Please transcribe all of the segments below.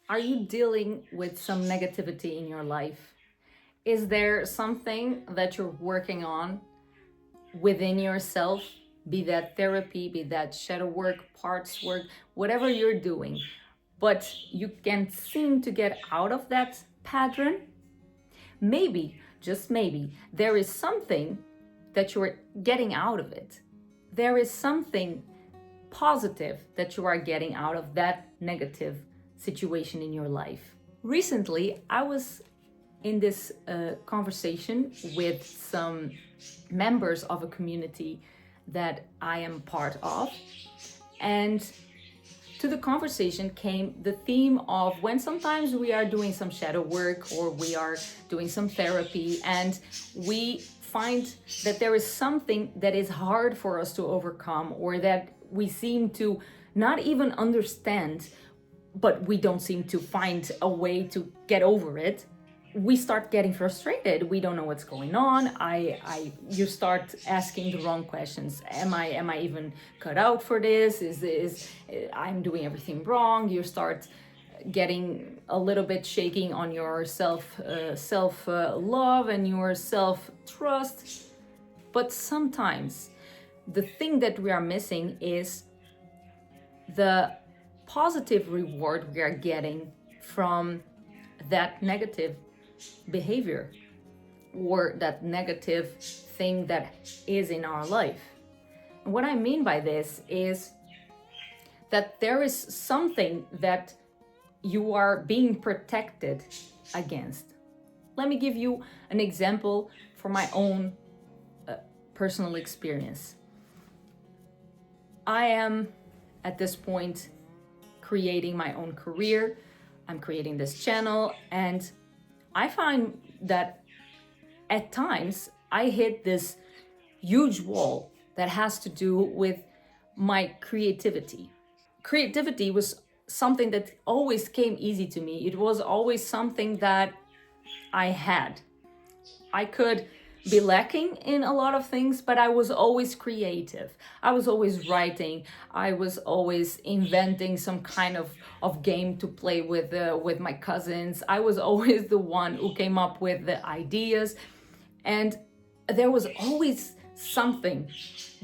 Are you dealing with some negativity in your life? Is there something that you're working on within yourself? Be that therapy, be that shadow work, parts work, whatever you're doing, but you can't seem to get out of that pattern? Maybe, just maybe, there is something that you're getting out of it. There is something positive that you are getting out of that negative situation in your life. Recently, I was in this conversation with some members of a community that I am part of, and to the conversation came the theme of when sometimes we are doing some shadow work or we are doing some therapy and we find that there is something that is hard for us to overcome or that we seem to not even understand, but we don't seem to find a way to get over it. We start getting frustrated. We don't know what's going on. You start asking the wrong questions. Am I even cut out for this? Is I'm doing everything wrong? You start getting a little bit shaking on your self love and your self trust. But sometimes the thing that we are missing is the positive reward we are getting from that negative behavior or that negative thing that is in our life. And what I mean by this is that there is something that you are being protected against. Let me give you an example from my own personal experience. I am at this point creating my own career. I'm creating this channel, and I find that at times I hit this huge wall that has to do with my creativity. Creativity was something that always came easy to me. It was always something that I had. I could be lacking in a lot of things, but I was always creative. I was always writing. I was always inventing some kind of game to play with my cousins. I was always the one who came up with the ideas, and there was always something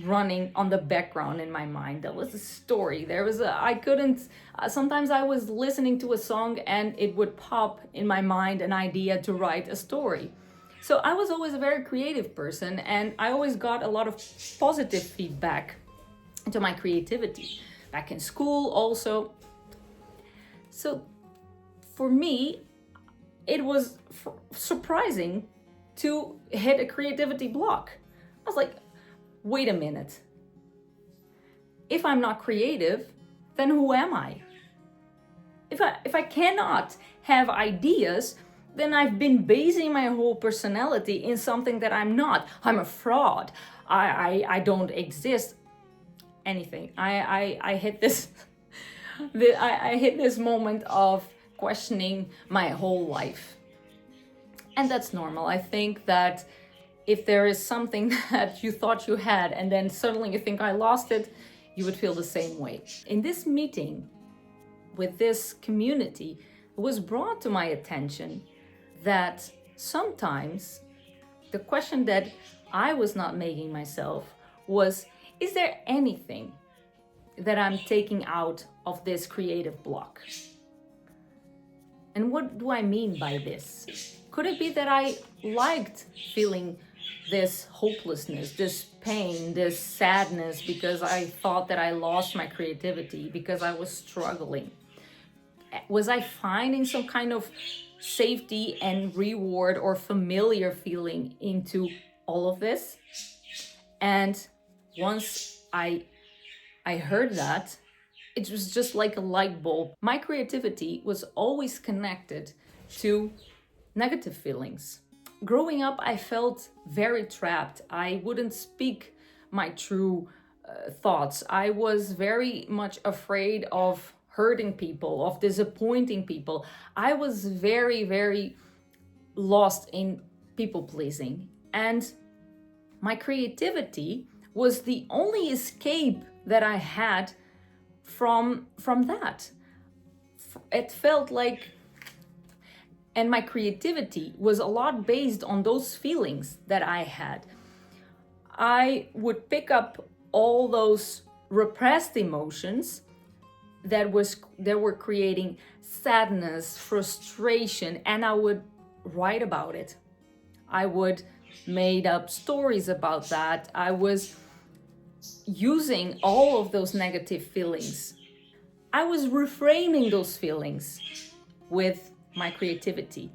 running on the background in my mind. There was a story. I couldn't. Sometimes I was listening to a song and it would pop in my mind an idea to write a story. So I was always a very creative person, and I always got a lot of positive feedback into my creativity. Back in school also. So for me, it was surprising to hit a creativity block. I was like, wait a minute. If I'm not creative, then who am I? If I cannot have ideas, then I've been basing my whole personality in something that I'm not. I'm a fraud. I don't exist. Anything. I hit this I hit this moment of questioning my whole life. And that's normal. I think that if there is something that you thought you had and then suddenly you think I lost it, you would feel the same way. In this meeting with this community, it was brought to my attention that sometimes the question that I was not making myself was, is there anything that I'm taking out of this creative block? And what do I mean by this? Could it be that I liked feeling this hopelessness, this pain, this sadness because I thought that I lost my creativity, because I was struggling? Was I finding some kind of safety and reward or familiar feeling into all of this? And once I heard that, it was just like a light bulb. My creativity was always connected to negative feelings. Growing up, I felt very trapped. I wouldn't speak my true thoughts. I was very much afraid of hurting people, of disappointing people. I was very, very lost in people pleasing. And my creativity was the only escape that I had from that. it felt like, and my creativity was a lot based on those feelings that I had. I would pick up all those repressed emotions that were creating sadness, frustration, and I would write about it. I would made up stories about that. I was using all of those negative feelings. I was reframing those feelings with my creativity.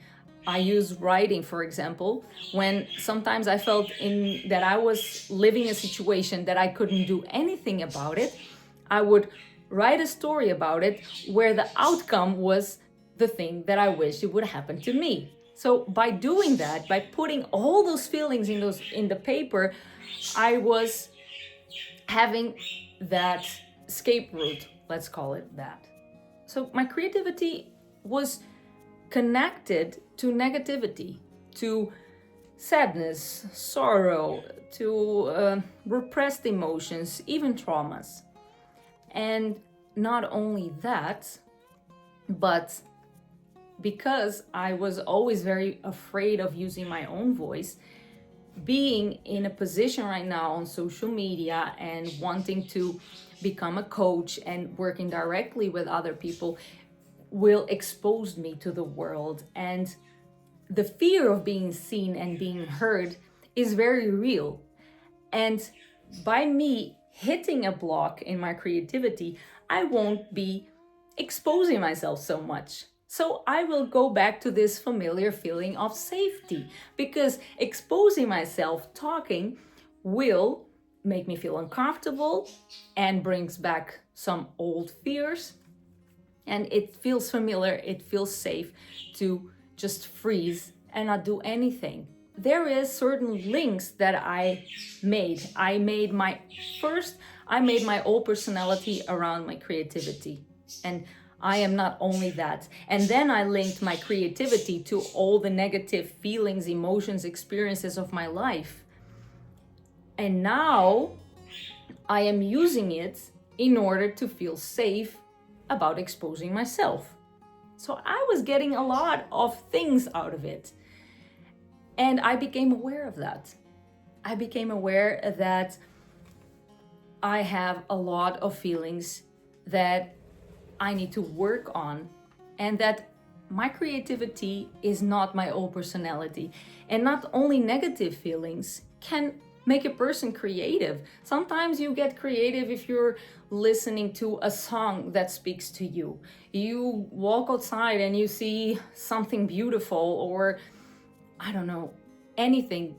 I use writing, for example, when sometimes I felt in that I was living a situation that I couldn't do anything about it. I would write a story about it where the outcome was the thing that I wish it would happen to me. So by doing that, by putting all those feelings in the paper, I was having that escape route, let's call it that. So my creativity was connected to negativity, to sadness, sorrow, to repressed emotions, even traumas. And not only that, but because I was always very afraid of using my own voice, being in a position right now on social media and wanting to become a coach and working directly with other people will expose me to the world. And the fear of being seen and being heard is very real. And by me hitting a block in my creativity, I won't be exposing myself so much. So I will go back to this familiar feeling of safety, because exposing myself, talking, will make me feel uncomfortable and brings back some old fears. And it feels familiar, it feels safe to just freeze and not do anything. There is certain links that I made. I made my whole personality around my creativity. And I am not only that. And then I linked my creativity to all the negative feelings, emotions, experiences of my life. And now I am using it in order to feel safe about exposing myself. So I was getting a lot of things out of it. And I became aware of that. I became aware that I have a lot of feelings that I need to work on, and that my creativity is not my old personality. And not only negative feelings can make a person creative. Sometimes you get creative if you're listening to a song that speaks to you. You walk outside and you see something beautiful, or I don't know, anything.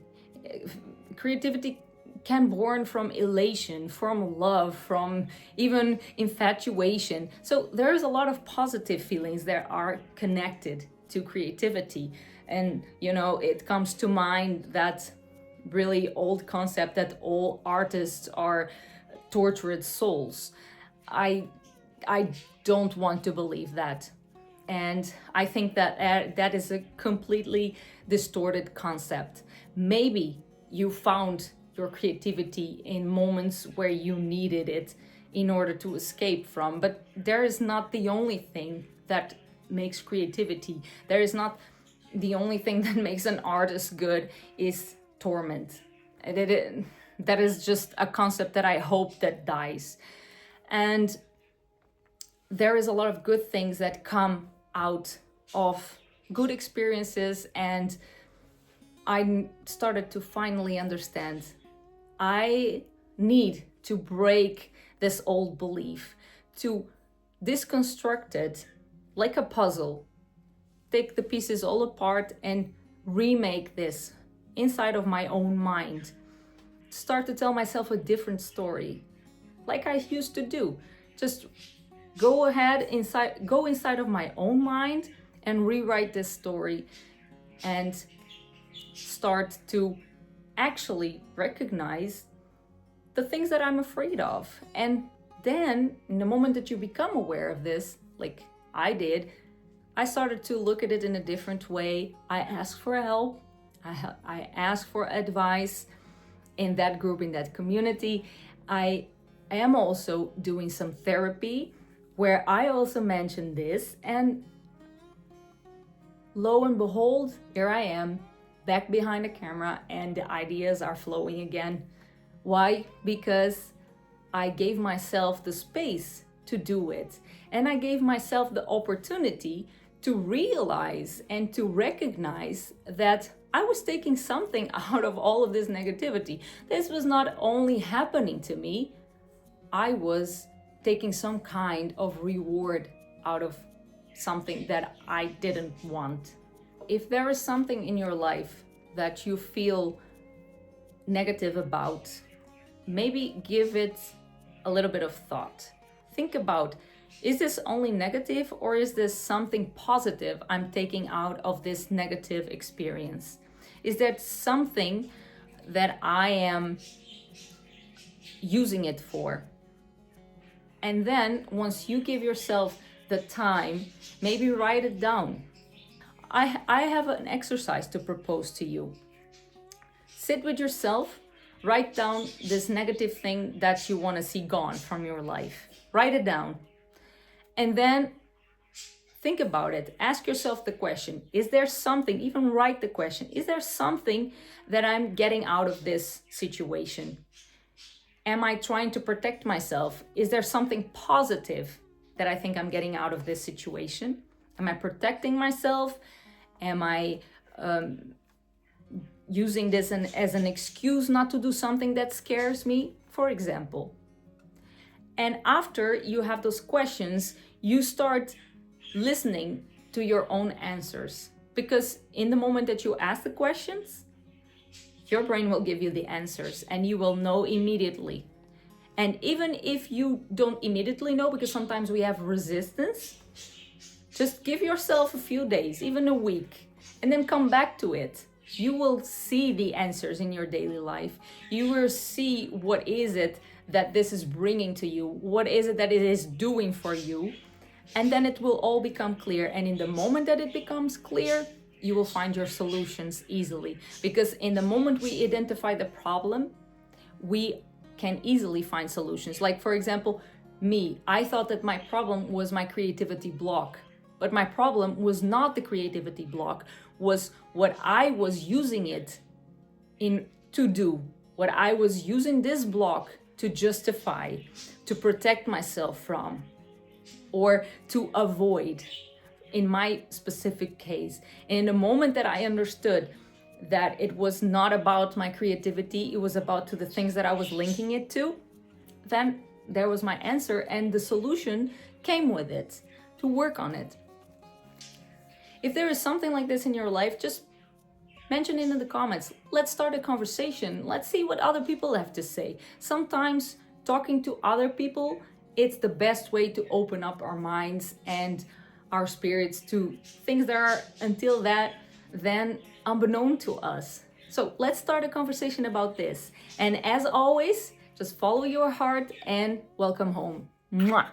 Creativity can born from elation, from love, from even infatuation. So there's a lot of positive feelings that are connected to creativity. And, it comes to mind that really old concept that all artists are tortured souls. I don't want to believe that. And I think that that is a completely distorted concept. Maybe you found your creativity in moments where you needed it in order to escape from, but there is not the only thing that makes creativity. There is not the only thing that makes an artist good is torment. That is just a concept that I hope that dies. And there is a lot of good things that come out of good experiences, and I started to finally understand I need to break this old belief, to deconstruct it like a puzzle, take the pieces all apart and remake this inside of my own mind. Start to tell myself a different story, like I used to do. Just go inside of my own mind and rewrite this story, and start to actually recognize the things that I'm afraid of. And then in the moment that you become aware of this, like I did, I started to look at it in a different way. I asked for help. I asked for advice in that group, in that community. I am also doing some therapy where I also mentioned this, and lo and behold, here I am back behind the camera and the ideas are flowing again. Why? Because I gave myself the space to do it, and I gave myself the opportunity to realize and to recognize that I was taking something out of all of this negativity. This was not only happening to me, I was taking some kind of reward out of something that I didn't want. If there is something in your life that you feel negative about, maybe give it a little bit of thought. Think about, is this only negative, or is this something positive I'm taking out of this negative experience? Is that something that I am using it for? And then once you give yourself the time, maybe write it down. I have an exercise to propose to you. Sit with yourself, write down this negative thing that you want to see gone from your life. Write it down. And then think about it. Ask yourself the question, is there something, even write the question, is there something that I'm getting out of this situation? Am I trying to protect myself? Is there something positive that I think I'm getting out of this situation? Am I protecting myself? Am I using this as an excuse not to do something that scares me, for example? And after you have those questions, you start listening to your own answers. Because in the moment that you ask the questions, your brain will give you the answers and you will know immediately. And even if you don't immediately know, because sometimes we have resistance, just give yourself a few days, even a week, and then come back to it. You will see the answers in your daily life. You will see what is it that this is bringing to you. What is it that it is doing for you? And then it will all become clear. And in the moment that it becomes clear, you will find your solutions easily. Because in the moment we identify the problem, we can easily find solutions. Like, for example, me, I thought that my problem was my creativity block. But my problem was not the creativity block, was what I was using it to do, what I was using this block to justify, to protect myself from, or to avoid, in my specific case. And in the moment that I understood that it was not about my creativity, it was about to the things that I was linking it to, then there was my answer, and the solution came with it, to work on it. If there is something like this in your life, just mention it in the comments. Let's start a conversation. Let's see what other people have to say. Sometimes talking to other people, it's the best way to open up our minds and our spirits to things that are until then unbeknown to us. So let's start a conversation about this. And as always, just follow your heart and welcome home. Mwah.